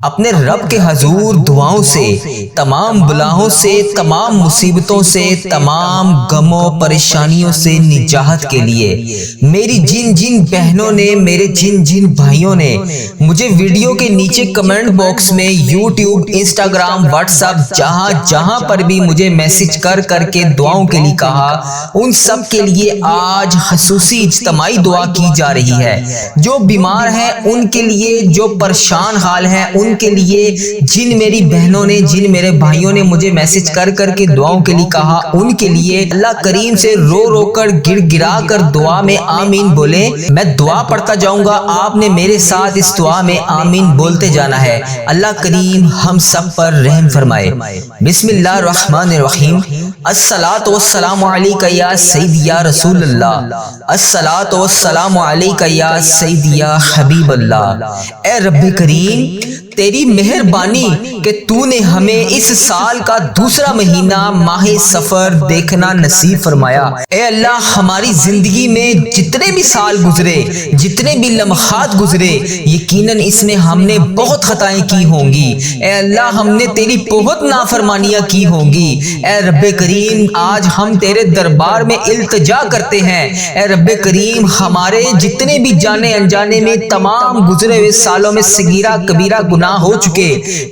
اپنے رب کے حضور دعاؤں سے، تمام بلاؤں سے، تمام مصیبتوں سے، تمام غموں پریشانیوں سے نجات کے لیے میری جن جن بہنوں نے، میرے جن جن بھائیوں نے مجھے ویڈیو کے نیچے کمنٹ باکس میں یوٹیوب، انسٹاگرام، واٹس ایپ، جہاں پر بھی مجھے میسج کر کے دعاؤں کے لیے کہا، ان سب کے لیے آج خصوصی اجتماعی دعا کی جا رہی ہے۔ جو بیمار ہیں ان کے لیے، جو پریشان حال ہیں ان کے لیے، جن میری بہنوں نے، جن میرے بھائیوں نے مجھے میسج کر کے دعاؤں کے لیے کہا، ان کے لیے اللہ کریم سے رو کر گڑ گڑا کر دعا میں آمین بولیں۔ میں دعا پڑھتا جاؤں گا، آپ نے میرے ساتھ اس دعا میں آمین بولتے جانا ہے۔ اللہ کریم ہم سب پر رحم فرمائے۔ بسم اللہ الرحمن الرحیم۔ الصلاۃ والسلام علیک یا سیدی یا رسول اللہ، الصلاۃ والسلام علیک یا سیدی یا حبیب اللہ۔ اے رب کریم، تیری مہربانی کہ تو نے ہمیں اس سال کا دوسرا مہینہ ماہ سفر دیکھنا نصیب فرمایا۔ اے اللہ، ہماری زندگی میں جتنے بھی سال گزرے، جتنے بھی لمحات گزرے، یقیناً اس میں ہم نے بہت خطائیں کی ہوں گی۔ اے اللہ، ہم نے تیری بہت نافرمانیاں کی ہوں گی۔ اے رب کریم، آج ہم تیرے دربار میں التجا کرتے ہیں۔ اے رب کریم، ہمارے جتنے بھی جانے انجانے میں تمام گزرے ہوئے سالوں میں صغیرہ کبیرہ گناہ ہو چکے،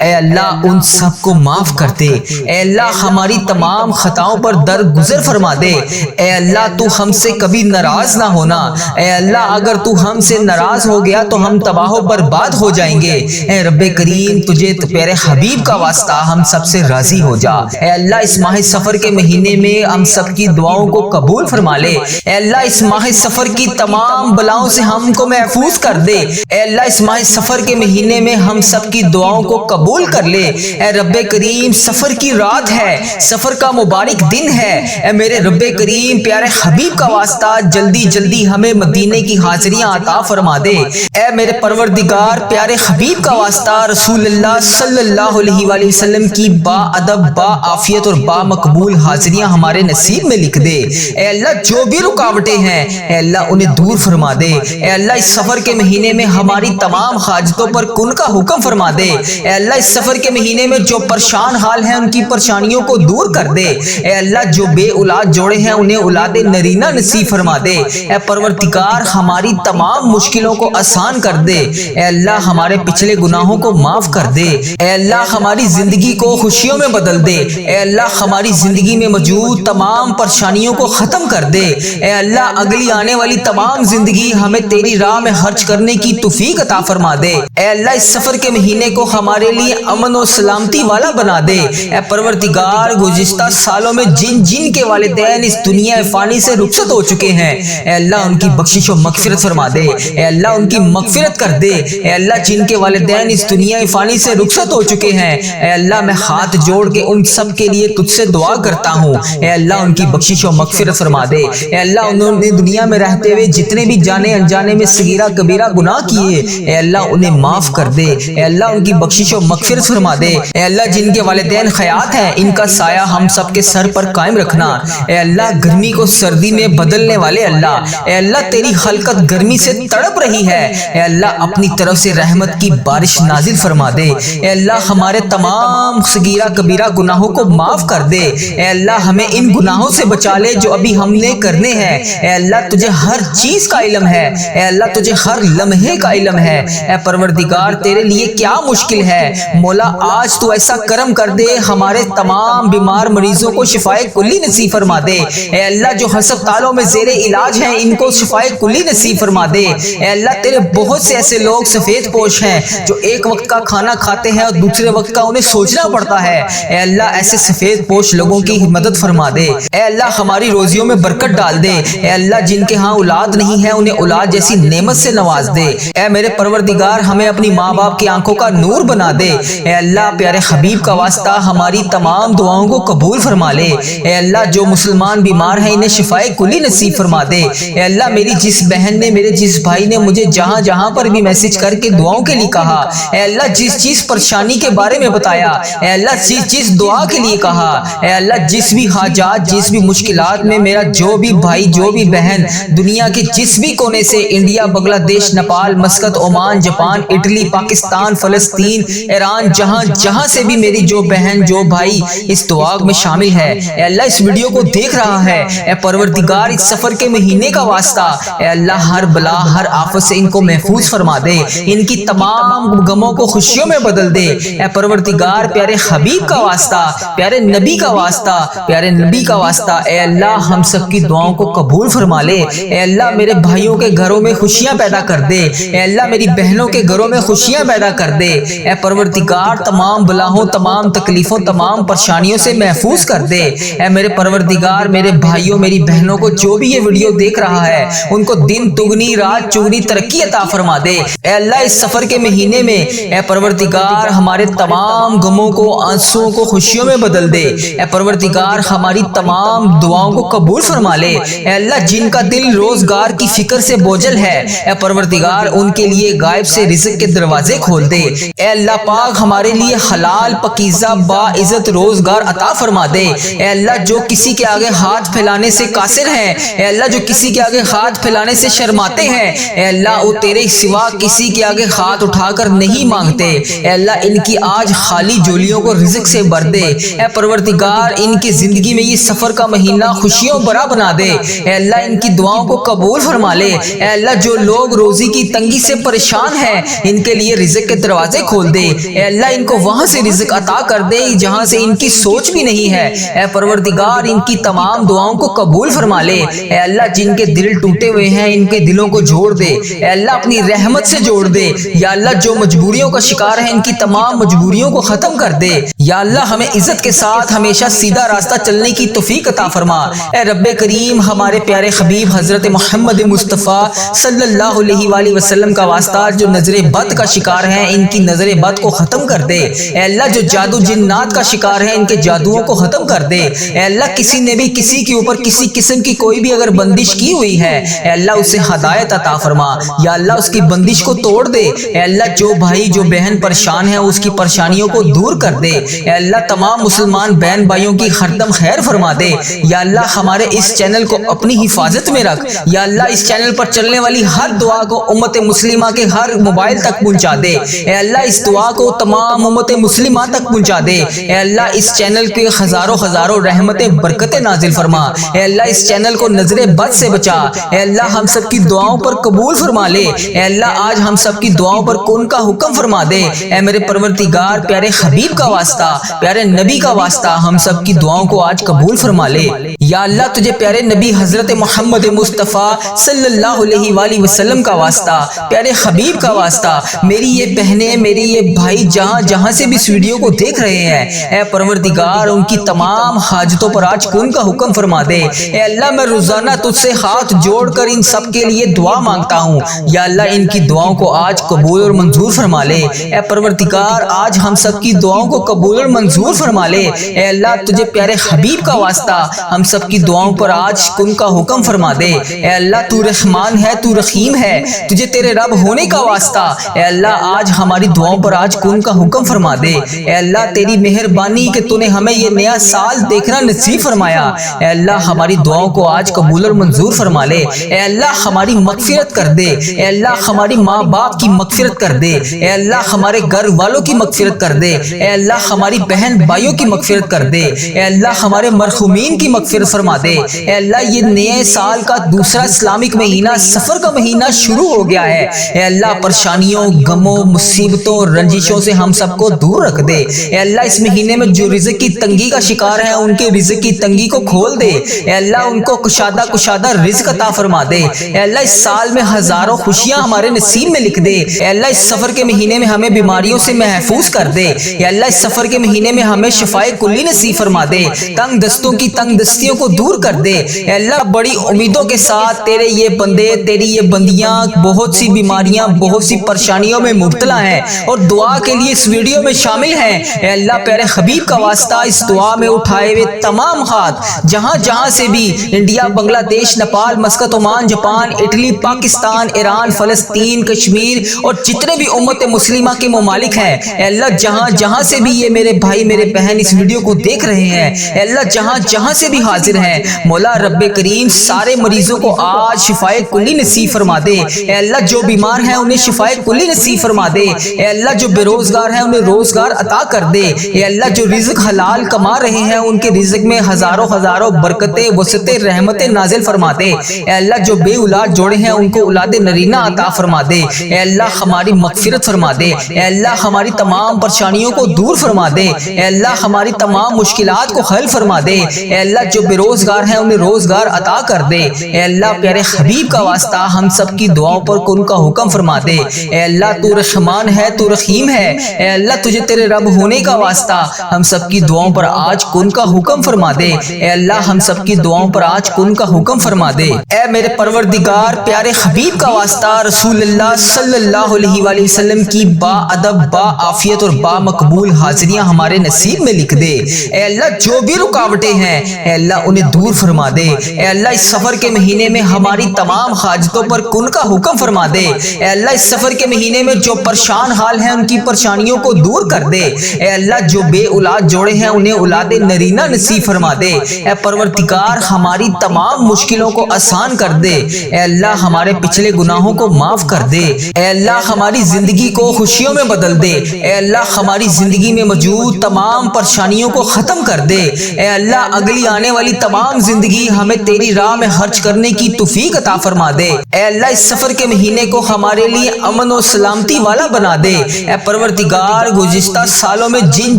اے اللہ ان سب کو معاف کر دے۔ اے اللہ، ہماری تمام خطاؤں پر درگزر فرما دے۔ اے اللہ، تو ہم سے کبھی ناراض نہ ہونا۔ اے اللہ، اگر تو ہم سے ناراض ہو گیا تو ہم تباہ و برباد ہو جائیں گے۔ اے رب کریم، تجھے پیارے حبیب کا واسطہ ہم سب سے راضی ہو جا۔ اے اللہ، اس ماہ سفر کے مہینے میں ہم سب کی دعاؤں کو قبول فرما لے۔ اے اللہ، اس ماہ سفر کی تمام بلاؤں سے ہم کو محفوظ کر دے۔ اے اللہ، اس ماہ سفر کے مہینے میں ہم سب کی دعاؤں کو قبول کر لے۔ اے رب کریم، سفر کی رات ہے، سفر کا مبارک دن ہے۔ اے میرے رب کریم، پیارے حبیب کا واسطہ جلدی ہمیں مدینے کی حاضریاں عطا فرما دے۔ اے میرے پروردگار، پیارے حبیب کا واسطہ رسول اللہ صلی اللہ علیہ وآلہ وسلم کی با ادب، با عافیت اور با مقبول حاضریاں ہمارے نصیب میں لکھ دے۔ اے اللہ، جو بھی رکاوٹیں ہیں اے اللہ انہیں دور فرما دے۔ اے اللہ، اس سفر کے مہینے میں ہماری تمام حاجتوں پر کن کا حکم فرما دے۔ اے اللہ، اس سفر کے مہینے میں جو پریشان حال ہیں ان کی پریشانیوں کو دور کر دے۔ اے اللہ، جو بے اولاد جوڑے ہیں انہیں اولاد نرینہ نصیب فرما دے۔ اے پروردگار، ہماری تمام مشکلوں کو آسان کر دے۔ اے اللہ، ہمارے پچھلے گناہوں کو معاف کر دے۔ اے اللہ، ہماری زندگی کو خوشیوں میں بدل دے۔ اے اللہ، ہماری زندگی میں موجود تمام پریشانیوں کو ختم کر دے۔ اے اللہ، اگلی آنے والی تمام زندگی ہمیں تیری راہ میں خرچ کرنے کی توفیق عطا فرما دے۔ اے اللہ، اس سفر کے مہینے کو ہمارے لیے امن و سلامتی والا بنا دے۔ اے پروردگار، گزشتہ سالوں میں جن کے والدین اس دنیا فانی سے رخصت ہو چکے ہیں، اے اللہ ان کی بخشش و مغفرت فرما دے۔ اے اللہ، ان کی مغفرت کر دے۔ اے اللہ، جن کے والدین اس دنیا فانی سے رخصت ہو چکے ہیں، اے اللہ میں ہاتھ جوڑ کے ان سب کے لیے تجھ سے دعا کرتا ہوں، اے اللہ ان کی بخشش و مغفرت فرما دے۔ اے اللہ، انہوں نے دنیا میں رہتے ہوئے جتنے بھی جانے انجانے میں صغیرہ کبیرہ گناہ کیے، اے اللہ انہیں معاف کر دے۔ اے اللہ، ان کی بخشش و مغفرت فرما دے۔ اے اللہ، جن کے والدین حیات ہیں ان کا سایہ ہم سب کے سر پر قائم رکھنا۔ اے اللہ، گرمی کو سردی میں بدلنے والے اللہ، اے اللہ تیری خلقت گرمی سے تڑپ رہی ہے، اے اللہ اپنی طرف سے رحمت کی بارش نازل فرما دے۔ اے اللہ، ہمارے تمام صغیرہ کبیرہ گناہوں کو معاف کر دے۔ اے اللہ، ہمیں ان گناہوں سے بچا لے جو ابھی ہم نے کرنے ہیں۔ اے اللہ، تجھے ہر چیز کا علم ہے، اے اللہ تجھے ہر لمحے کا علم ہے۔ اے پروردگار، تیرے لیے کیا مشکل ہے؟ مولا، آج تو ایسا کرم کر دے، ہمارے تمام بیمار مریضوں کو شفائے کلی نصیب فرما دے۔ اے اللہ، جو ہسپتالوں میں زیر علاج ہیں ان کو شفائے کلی نصیب فرما دے۔ اے اللہ، تیرے بہت سے ایسے لوگ سفید پوش ہیں جو ایک وقت کا کھانا کھاتے ہیں اور دوسرے وقت کا انہیں سوچنا پڑتا ہے۔ اے اللہ، ایسے سفید پوش لوگوں کی مدد فرما دے۔ اے اللہ، ہماری روزیوں میں برکت ڈال دے۔ اے اللہ، جن کے ہاں اولاد نہیں ہے انہیں اولاد جیسی نعمت سے نواز دے۔ اے میرے پروردگار، ہمیں اپنی ماں باپ کی آنکھوں کا نور بنا دے۔ اے اللہ، پیارے حبیب کا واسطہ ہماری تمام دعاؤں کو قبول فرما لے۔ اے اللہ، جو مسلمان بیمار ہیں انہیں شفائے کلی نصیب فرما دے۔ اے اللہ، میری جس بہن نے، میرے جس بھائی نے مجھے جہاں پر بھی میسج کر کے دعاؤں کے لیے کہا، اے اللہ جس چیز پریشانی کے بارے میں بتایا، اے اللہ جس دعا کے لیے کہا، اے اللہ جس بھی حاجات، جس بھی مشکلات میں میرا جو بھی بھائی، جو بھی بہن دنیا کے جس بھی کونے سے، انڈیا، بنگلہ دیش، Nepal, Muscat, Oman, Japan, Italy, Pakistan, Pakistan, فلسطین، ایران، جہاں جہاں سے بھی میری جو بہن جو بھائی اس دعا میں شامل ہے، اے اللہ اس ویڈیو کو دیکھ رہا ہے، اے پروردگار اس سفر کے مہینے کا واسطہ، اے اللہ ہر بلا ہر آفت سے ان کو محفوظ فرما دے، ان کی تمام غموں کو خوشیوں میں بدل دے، اے پروردگار پیارے حبیب کا واسطہ، پیارے نبی کا واسطہ، پیارے نبی کا واسطہ، اے اللہ ہم سب کی دعاؤں کو قبول فرما لے، اے اللہ میرے بھائیوں کے گھروں میں خوشیاں پیدا کر دے، اے اللہ میری بہنوں کے گھروں میں خوشیاں پیدا کر دے، اے پروردگار تمام بلاؤں تمام تکلیفوں تمام پریشانیوں سے محفوظ کر دے، اے میرے پروردگار میرے بھائیوں میری بہنوں کو جو بھی یہ ویڈیو دیکھ رہا ہے ان کو دن دگنی رات چگنی ترقی عطا فرما دے، اے اللہ اس سفر کے مہینے میں اے پروردگار ہمارے تمام غموں کو آنسوؤں کو خوشیوں میں بدل دے، اے پروردگار ہماری تمام دعاؤں کو قبول فرما لے، اے اللہ جن کا دل روزگار کی فکر سے بوجھل ہے اے پروردگار ان کے لیے غائب سے رزق کے دروازے کھول دے، اے اللہ پاک ہمارے لیے حلال پاکیزہ باعزت روزگار عطا فرما دے، اے اللہ جو کسی کے آگے ہاتھ پھیلانے سے قاصر ہیں، اے اللہ جو کسی کے آگے ہاتھ پھیلانے سے شرماتے ہیں، اے اللہ وہ تیرے سوا کسی کے آگے ہاتھ اٹھا کر نہیں مانگتے، اے اللہ ان کی آج خالی جولیوں کو رزق سے بھر دے، اے پروردگار ان کی زندگی میں یہ سفر کا مہینہ خوشیوں بھرا بنا دے، اے اللہ ان کی دعاؤں کو قبول فرما لے، اے اللہ جو لوگ روزی کی تنگی سے پریشان ہیں ان کے لیے رزق کے دروازے کھول دے، اے اللہ ان کو وہاں سے رزق عطا کر دے جہاں سے ان کی سوچ بھی نہیں ہے، اے پروردگار ان کی تمام دعاؤں کو قبول فرما لے، اے اللہ جن کے دل ٹوٹے ہوئے ہیں ان کے دلوں کو جوڑ دے، اے اللہ اپنی رحمت سے جوڑ دے، یا اللہ جو مجبوریوں کا شکار ہے ان کی تمام مجبوریوں کو ختم کر دے، یا اللہ ہمیں عزت کے ساتھ ہمیشہ سیدھا راستہ چلنے کی توفیق عطا فرما، اے رب کریم ہمارے پیارے حبیب حضرت محمد مصطفیٰ صلی اللہ علیہ وآلہ وسلم کا واسطہ جو نظر بد کا شکار ہیں ان کی نظر بد کو ختم کر دے، اے اللہ جو جادو جنات کا شکار ہیں ان کے جادوؤں کو ختم کر دے، اے اللہ کسی نے بھی کسی کے اوپر کسی قسم کی کوئی بھی اگر بندش کی ہوئی ہے اے اللہ اسے ہدایت عطا فرما، یا اللہ اس کی بندش کو توڑ دے، اے اللہ جو بھائی جو بہن پریشان ہے اس کی پریشانیوں کو دور کر دے، اے اللہ تمام مسلمان بہن بھائیوں کی ہر دم خیر فرما دے، یا اللہ ہمارے اس چینل کو اپنی حفاظت میں رکھ، یا اللہ اس چینل پر چلنے والی ہر دعا کو امت مسلمہ کے ہر موبائل تک پہنچا دے، اے اللہ اس دعا کو تمام امت مسلمہ تک پہنچا دے، اے اللہ اس چینل پہ ہزاروں ہزاروں رحمتیں برکتیں نازل فرما، اے اللہ اس چینل کو نظر بد سے بچا، اے اللہ ہم سب کی دعاؤں پر قبول فرما لے، اے اللہ آج ہم سب کی دعاؤں پر کن کا حکم فرما دے، اے میرے پروردگار پیارے حبیب کا واسطہ پیارے نبی کا واسطہ ہم سب کی دعاؤں کو آج قبول فرما لے، یا اللہ تجھے پیارے نبی حضرت محمد مصطفیٰ صلی اللہ علیہ وآلہ وسلم کا واسطہ پیارے حبیب کا واسطہ میری یہ بہنیں میری یہ بھائی جہاں جہاں سے بھی اس ویڈیو کو دیکھ رہے ہیں اے پروردگار ان کی تمام حاجتوں پر آج کن کا حکم فرما دے، اے اللہ میں روزانہ تجھ سے ہاتھ جوڑ کر ان سب کے لیے دعا مانگتا ہوں، یا اللہ ان کی دعاؤں کو آج قبول اور منظور فرما لے، اے پروردگار آج ہم سب کی دعاؤں کو قبول اور منظور فرما لے، اے اللہ تجھے پیارے حبیب کا واسطہ ہم سب کی دعاؤں پر آج کن کا حکم فرما دے، اے اللہ تو رحمان ہے تو رحیم ہے تجھے تیرے رب ہونے کا واسطہ، اے اللہ آج ہماری دعاؤں پر آج کن کا حکم فرما دے، اے اللہ تیری مہربانی کہ تو نے ہمیں یہ نیا سال دیکھنا نصیب فرمایا، اے اللہ ہماری دعاؤں کو آج قبول اور منظور فرما لے، اے اللہ ہماری مغفرت کر دے، اے اللہ ہماری ماں باپ کی مغفرت کر دے، اے اللہ ہمارے گھر والوں کی مغفرت کر دے، اے اللہ ہماری بہن بھائیوں کی مغفرت کر دے، اے اللہ ہمارے مرحومین کی مغفرت فرما دے، اے اللہ یہ نئے سال کا دوسرا اسلامک مہینہ سفر کا مہینہ شروع ہو گیا ہے، اے اللہ پریشانیوں غموں مصیبتوں رنجشوں سے ہم سب کو دور رکھ دے، اے اللہ اس مہینے میں جو رزق کی تنگی کا شکار ہے ان کے رزق کی تنگی کو کھول دے، اے اللہ ان کو کشادہ رزق عطا فرما دے، اے اللہ اس سال میں ہزاروں خوشیاں ہمارے نصیب میں لکھ دے، اے اللہ اس سفر کے مہینے میں ہمیں بیماریوں سے محفوظ کر دے، اے اللہ اس سفر کے مہینے میں ہمیں شفائے کلی نصیب فرما دے، تنگ دستوں کی تنگ دستیوں کو دور کر دے، اے اللہ بڑی امیدوں کے ساتھ تیرے یہ بندے تیری یہ بندیاں بہت سی بیماریاں بہت سی پریشانیوں میں مبتلا ہیں اور دعا کے لیے اس ویڈیو میں شامل ہیں، اے اللہ پیارے حبیب کا واسطہ اس دعا میں اٹھائے ہوئے تمام ہاتھ جہاں جہاں سے بھی انڈیا بنگلہ دیش Nepal Muscat Oman Japan Italy Pakistan Iran فلسطین کشمیر اور جتنے بھی امت مسلمہ کے ممالک ہیں اے اللہ جہاں جہاں سے بھی یہ میرے بھائی میرے بہن اس ویڈیو کو دیکھ رہے ہیں اے اللہ جہاں جہاں سے بھی حاضر ہیں مولا رب کریم سارے مریضوں کو آج شفائے کلی نصیب فرما دے، اے اللہ جو بیمار ہیں انہیں شفائے کلی نصیب فرما دے۔ اے اللہ جو بے روزگار ہیں انہیں روزگار عطا کر دے۔ اے اللہ جو رزق حلال کما رہے ہیں ان کے رزق میں ہزاروں ہزاروں برکتیں وسعتیں رحمتیں نازل فرما دے۔ اے اللہ جو بے اولاد جوڑے ہیں ان کو اولاد نرینہ عطا فرما دے۔ اے اللہ ہماری مغفرت فرما دے۔ اے اللہ ہماری تمام پریشانیوں کو دور فرما دے۔ اے اللہ ہماری تمام مشکلات کو حل فرما دے۔ اے اللہ جو بے روزگار ہیں انہیں روزگار عطا کر دے۔ اے اللہ پیارے حبیب کا واسطہ ہم سب کی دعاؤں پر کن کا حکم فرما دے۔ اے اللہ تو رحمان ہے تو رحیم ہے۔ اے اللہ تجھے تیرے رب ہونے کا واسطہ ہم سب کی دعاؤں پر آج کن کا حکم فرما دے۔ اے اللہ ہم سب کی دعاؤں پر آج کن کا حکم فرما دے۔ اے میرے پروردگار پیارے حبیب کا واسطہ رسول اللہ صلی اللہ علیہ وآلہ وسلم کی با ادب با عافیت اور با مقبول حاضریاں ہمارے نصیب میں لکھ دے۔ اے اللہ جو بھی رکاوٹیں ہیں اے اللہ انہیں دور فرما دے۔ اے اللہ اس سفر کے مہینے میں ہماری تمام حاجتوں پر کن کا حکم فرما دے۔ اے اللہ اس سفر کے مہینے میں جو پریشان حال ہیں ان کی پریشانیوں کو دور کر دے۔ اے اللہ جو بے اولاد جوڑے ہیں انہیں اولاد نرینہ نصیب فرما دے۔ اے پروردگار ہماری تمام مشکلوں کو آسان کر دے۔ اے اللہ ہمارے پچھلے گناہوں کو معاف کر دے۔ اے اللہ ہماری زندگی کو خوشیوں میں بدل دے۔ اے اللہ ہماری زندگی میں موجود تمام پریشانیوں کو ختم کر دے۔ اے اللہ اگلی آنے والی تمام زندگی ہمیں تیری راہ میں خرچ کرنے کی توفیق عطا فرما دے۔ اے اللہ اس سفر کے مہینے کو ہمارے لیے امن و سلامتی والا بنا دے۔ اے پروردگار گزشتہ سالوں میں جن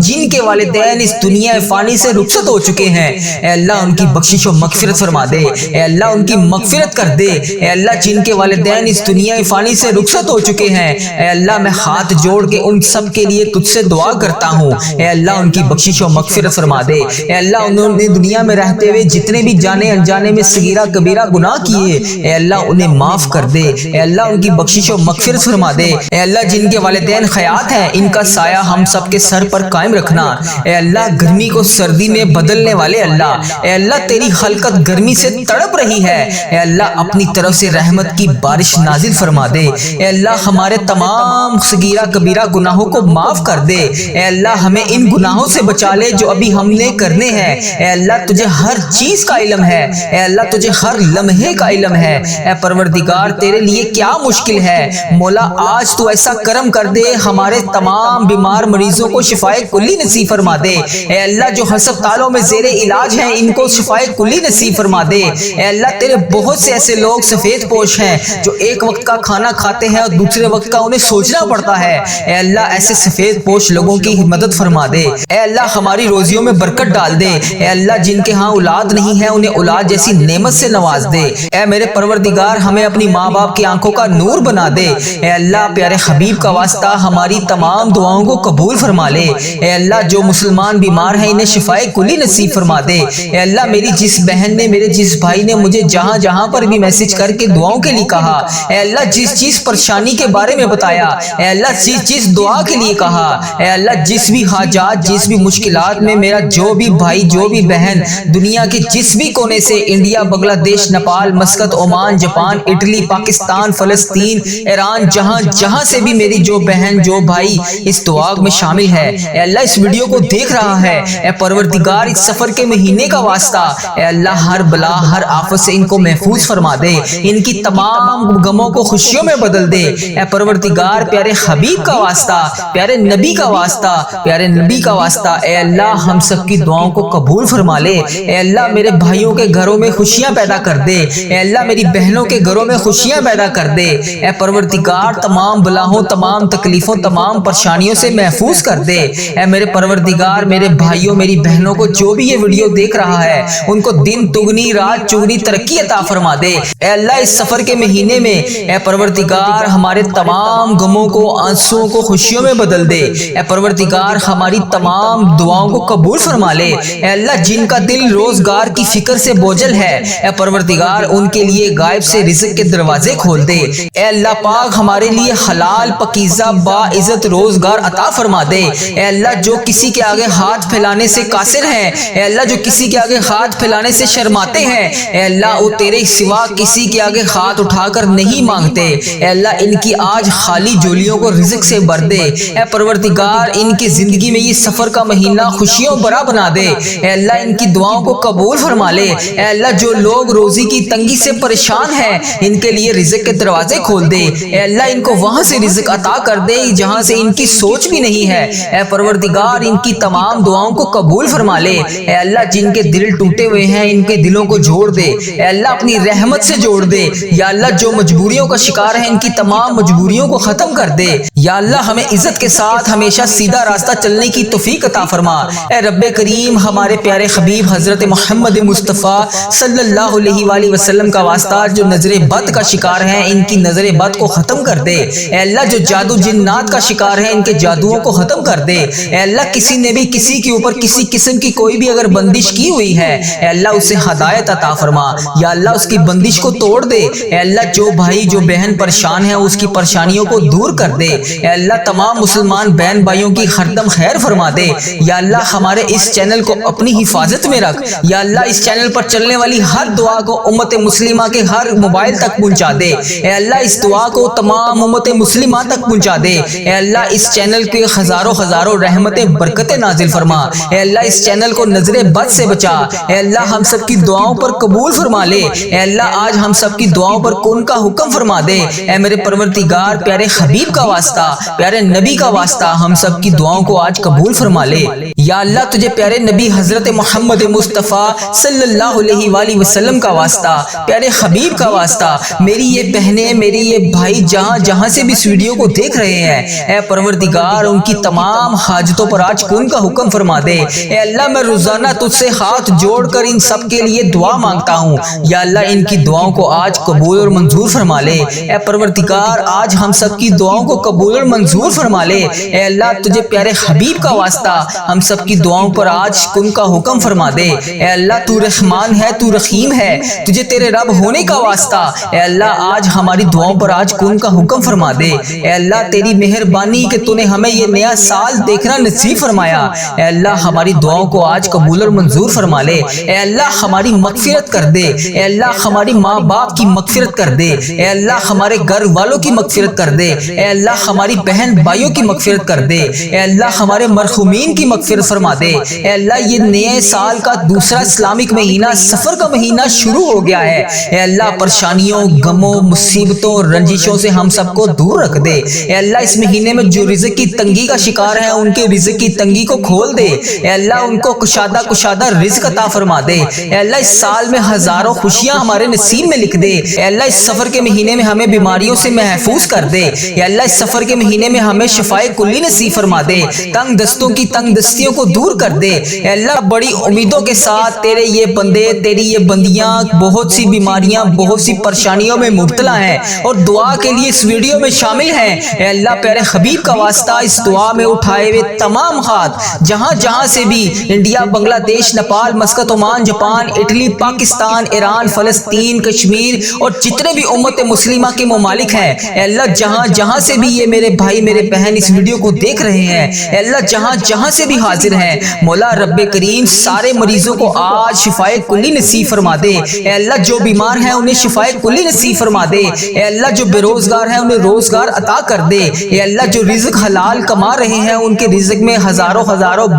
جن کے والدین اس دنیا فانی سے رخصت ہو چکے ہیں اے اللہ ان کی بخشش و مغفرت فرما دے۔ اے اللہ ان کی مغفرت کر دے۔ اے اللہ جن کے والدین اس دنیا فانی سے رخصت ہو چکے ہیں اے اللہ میں ہاتھ جوڑ کے ان سب کے لیے تجھ سے دعا کرتا ہوں اے اللہ ان کی بخشش و مغفرت فرما دے۔ اے اللہ انہوں نے دنیا میں رہتے ہوئے جتنے بھی جانے انجانے میں صغیرہ کبیرہ گناہ کیے اے اللہ انہیں معاف کر دے۔ اے اللہ ان کی بخشش و مغفرت فرما دے۔ اے اللہ جن کے والدین حیات ہیں ان کا سایہ ہم سب کے سر پر قائم رکھنا۔ اے اللہ گرمی کو سردی میں بدلنے والے اللہ اے اللہ تیری خلقت گرمی سے تڑپ رہی ہے اے اللہ اپنی طرف سے رحمت کی بارش نازل فرما دے۔ اے اللہ ہمارے تمام صغیرہ کبیرہ گناہوں کو معاف کر دے۔ اے اللہ ہمیں ان گناہوں سے بچا لے جو ابھی ہم نے کرنے ہیں۔ اے اللہ تجھے ہر چیز کا علم ہے۔ اے اللہ تجھے ہر لمحے کا علم ہے۔ اے پروردگار تیرے لیے کیا مشکل ہے؟ مولا آج تو ایسا کرم کر دے ہمارے تمام بیمار مریضوں کو شفائے کلی نصیب فرما دے۔ اے اللہ جو ہسپتالوں میں زیر علاج ہیں ان کو شفائے کلی نصیب فرما دے۔ اے اللہ تیرے بہت سے ایسے لوگ سفید پوش ہیں جو ایک وقت کا کھانا کھاتے ہیں اور دوسرے وقت کا انہیں سوچنا پڑتا ہے۔ اے اللہ ایسے سفید پوش لوگوں کی مدد فرما دے۔ اے اللہ ہماری روزیوں میں برکت ڈال دے۔ اے اللہ جن کے ہاں اولاد نہیں ہے انہیں اولاد جیسی نعمت سے نواز دے۔ اے میرے پروردگار ہمیں اپنی ماں باپ کی آنکھوں کا نور بنا دے۔ اے اللہ پیارے حبیب کا واسطہ ہماری تمام دعاؤں کو قبول فرما لے۔ اے اللہ جو مسلمان بیمار ہیں انہیں شفائے کلی نصیب فرما دے۔ اے اللہ میری جس بہن نے میرے جس بھائی نے مجھے جہاں جہاں پر بھی میسج کر کے دعاؤں کے لیے کہا اے اللہ جس پریشانی کے بارے میں بتایا اے اللہ جس دعا کے لیے کہا اے اللہ جس بھی حاجات جس بھی مشکلات میں میرا جو بھی بھائی جو بھی بہن دنیا کے جس بھی کونے سے انڈیا بنگلہ دیش Nepal Muscat Oman Japan Italy Pakistan فلسطین ایران جہاں جہاں سے بھی میری جو بہن جو بھائی اس دعا میں شامل ہے اے اللہ اس ویڈیو کو دیکھ رہا ہے اے پروردگار اس سفر کے مہینے کا واسطہ اے اللہ ہر بلا ہر آفت سے ان کو محفوظ فرما دے، ان کی تمام غموں کو خوشیوں میں بدل دے اے پروردگار پیارے حبیب کا واسطہ پیارے نبی کا واسطہ پیارے نبی کا واسطہ اے اللہ ہم سب کی دعاؤں کو قبول فرما لے اے اللہ میرے بھائیوں کے گھروں میں خوشیاں پیدا کر دے اے اللہ میری بہنوں کے گھروں میں خوشیاں پیدا کر دے اے پروردگار تمام بلاؤں تمام تکلیفوں تمام پریشانیوں سے محفوظ کر دے اے میرے پروردگار میرے بھائیوں میری بہنوں کو جو بھی یہ ویڈیو دیکھ رہا ہے ان کو دن دگنی رات چگنی ترقی عطا فرما دے اے اللہ اس سفر کے مہینے میں اے پروردگار ہمارے تمام غموں کو آنسوؤں کو خوشیوں میں بدل دے اے پروردگار ہماری تمام دعاؤں کو قبول فرما لے اے اللہ جن کا دل روزگار کی فکر سے بوجھل ہے اے پروردگار ان کے لیے غائب سے رزق کے دروازے کھول دے اے اللہ پاک ہمارے لیے حلال پاکیزہ با عزت روزگار عطا فرما دے اے اللہ جو کسی کے آگے ہاتھ پھیلانے سے قاصر ہیں اے اللہ جو کسی کے آگے ہاتھ پھیلانے سے شرماتے ہیں اے اللہ وہ تیرے سوا کسی کے آگے ہاتھ اٹھا کر نہیں مانگتے اے اللہ ان کی آج خالی جولیوں کو رزق سے بھر دے اے پروردگار ان کی زندگی میں یہ سفر کا مہینہ خوشیوں بھرا بنا دے اے اللہ ان کی دعاؤں کو قبول فرما لے اے اللہ جو لوگ روزی کی تنگی سے پریشان ہیں ان کے لیے رزق کے دروازے کھول دے اے اللہ ان کو وہاں سے رزق رزق عطا کر دے جہاں سے ان کی سوچ بھی نہیں ہے۔ اے پروردگار ان کی تمام دعاؤں کو قبول فرما لے۔ اے اللہ جن کے دل ٹوٹے ہوئے ہیں ان کے دلوں کو جوڑ دے۔ اے اللہ اپنی رحمت سے جوڑ دے۔ یا اللہ جو مجبوریوں کا شکار ہے ان کی تمام مجبوریوں کو ختم کر دے۔ یا اللہ ہمیں عزت کے ساتھ ہمیشہ سیدھا راستہ چلنے کی توفیق عطا فرما۔ اے رب کریم ہمارے پیارے حبیب حضرت محمد مصطفیٰ صلی اللہ علیہ وآلہ وسلم کا واسطہ جو نظر بد کا شکار ہیں ان کی نظر بد کو ختم کر دے۔ اے اللہ جو جادو جنات کا شکار ہیں ان کے جادوؤں کو ختم کر دے۔ اے اللہ کسی نے بھی کسی کے اوپر کسی قسم کی کوئی بھی اگر بندش کی ہوئی ہے اے اللہ اسے ہدایت عطا فرما۔ یا اللہ اس کی بندش کو توڑ دے۔ اے اللہ جو بھائی جو بہن پریشان ہے اس کی پریشانیوں کو دور کر دے۔ اے اللہ تمام مسلمان بہن بھائیوں کی ہر دم خیر فرما دے۔ یا اللہ ہمارے اس چینل کو اپنی حفاظت میں رکھ۔ یا اللہ اس چینل پر چلنے والی ہر دعا کو امت مسلمہ کے ہر موبائل تک پہنچا دے۔ اے اللہ اس دعا کو تمام امت مسلمہ تک پہنچا دے۔ اے اللہ اس چینل کے ہزاروں رحمتیں برکتیں نازل فرما۔ اے اللہ اس چینل کو نظر بد سے بچا۔ اے اللہ ہم سب کی دعاؤں پر قبول فرما لے۔ اے اللہ آج ہم سب کی دعاؤں پر کن کا حکم فرما دے۔ اے میرے پروردگار پیارے حبیب کا واسطہ پیارے نبی کا واسطہ ہم سب کی دعاؤں کو آج قبول فرما لے۔ یا اللہ تجھے پیارے نبی حضرت محمد مصطفیٰ صلی اللہ علیہ وآلہ وسلم کا واسطہ پیارے حبیب کا واسطہ میری یہ بہنیں میری یہ بھائی جہاں سے بھی اس ویڈیو کو دیکھ رہے ہیں اے پروردگار ان کی تمام حاجتوں پر آج کن کا حکم فرما دے۔ اے اللہ میں روزانہ تجھ سے ہاتھ جوڑ کر ان سب کے لیے دعا مانگتا ہوں۔ یا اللہ ان کی دعاؤں کو آج قبول اور منظور فرما لے۔ اے پروردگار آج ہم سب کی دعاؤں کو قبول اور منظور فرما لے۔ اے اللہ تجھے پیارے حبیب کا واسطہ ہم سب کی دعاؤں پر آج کن کا حکم فرما دے۔ اے اللہ تو رحمان ہے تو رحیم ہے تجھے تیرے رب ہونے کا واسطہ اے اللہ آج ہماری دعاؤں پر آج کن کا حکم فرما دے۔ اے اللہ تیری مہربانی کہ تو نے ہمیں یہ نیا سال دیکھنا نصیب فرمایا۔ اے اللہ ہماری دعاؤں کو آج قبول اور منظور فرما لے۔ اے اللہ ہماری مغفرت کر دے۔ اے اللہ ہماری ماں باپ کی مغفرت کر دے۔ اے اللہ ہمارے گھر والوں کی مغفرت کر دے۔ اے اللہ ہماری بہن بھائیوں کی مغفرت کر دے۔ اے اللہ ہمارے مرحومین کی مغفرت فرما دے۔ اے اللہ یہ نئے سال کا دوسرا اسلامک مہینہ سفر کا مہینہ شروع ہو گیا ہے۔ اے اللہ پریشانیوں غموں مصیبتوں رنجشوں سے ہم سب کو دور رکھ دے۔ اے اللہ اس مہینے میں جو رزق کی تنگی کا شکار ہیں ان کے رزق کی تنگی کو کھول دے۔ اے اللہ ان کو کشادہ رزق عطا فرما دے۔ اے اللہ اس سال میں ہزاروں خوشیاں ہمارے نصیب میں لکھ دے۔ اے اللہ اس سفر کے مہینے میں ہمیں بیماریوں سے محفوظ کر دے۔ اے اللہ اس سفر کے مہینے میں ہمیں شفائے کلی نصیب فرما دے۔ تنگ دستوں کی تنگ دستیوں کو دور کر دے۔ اے اللہ بڑی امیدوں کے ساتھ تیرے یہ بندے تیری یہ بندیاں بہت سی بیماریاں بہت سی پریشانیوں میں مبتلا ہیں اور دعا کے لیے اس ویڈیو میں شامل ہیں۔ اے اللہ پیارے حبیب کا واسطہ اس دعا میں اٹھائے ہوئے تمام ہاتھ جہاں سے بھی انڈیا بنگلہ دیش Nepal Muscat Oman Japan Italy Pakistan Iran فلسطین کشمیر اور جتنے بھی امت مسلمہ کے ممالک ہیں اے اللہ جہاں سے بھی یہ میرے بھائی میرے بہن اس ویڈیو کو دیکھ رہے ہیں اے اللہ جہاں سے بھی حاضر ہیں مولا رب کریم سارے مریضوں کو آج شفائے کلی نصیب فرما دے۔ اے اللہ جو بیمار ہیں انہیں شفائے کلی نصیب فرما دے۔ اے اللہ جو بے روزگار ہیں انہیں روزگار عطا کر دے۔ اے اللہ جو رزق حلال کما رہے ہیں ان کے رزق میں ہزاروں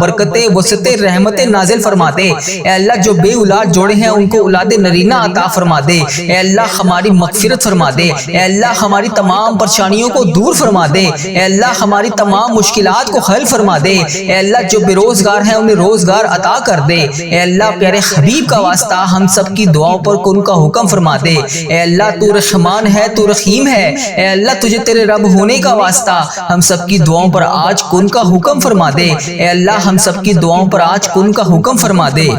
برکتیں وسعتیں رحمتیں نازل فرما دے۔ اے اللہ جو بے اولاد جوڑے ہیں ان کو اولاد نرینہ عطا فرما دے۔ اے اللہ ہماری مغفرت فرما دے۔ اے اللہ ہماری تمام پریشانیوں کو دور فرما دے۔ اے اللہ ہماری تمام مشکلات کو حل فرما دے۔ اے اللہ جو بے روزگار ہیں انہیں روزگار عطا کر دے۔ اے اللہ پیارے حبیب کا واسطہ ہم سب کی دعاؤں پر کن کا حکم فرما دے۔ اے اللہ تو رحمان ہے تو رحیم ہے اے اللہ تجھے تیرے رب ہونے کا واسطہ ہم سب کی دعاؤں پر آج کن کا حکم فرما دے۔ اے اللہ ہم سب کی دعاؤں پر آج کن کا حکم فرما دے۔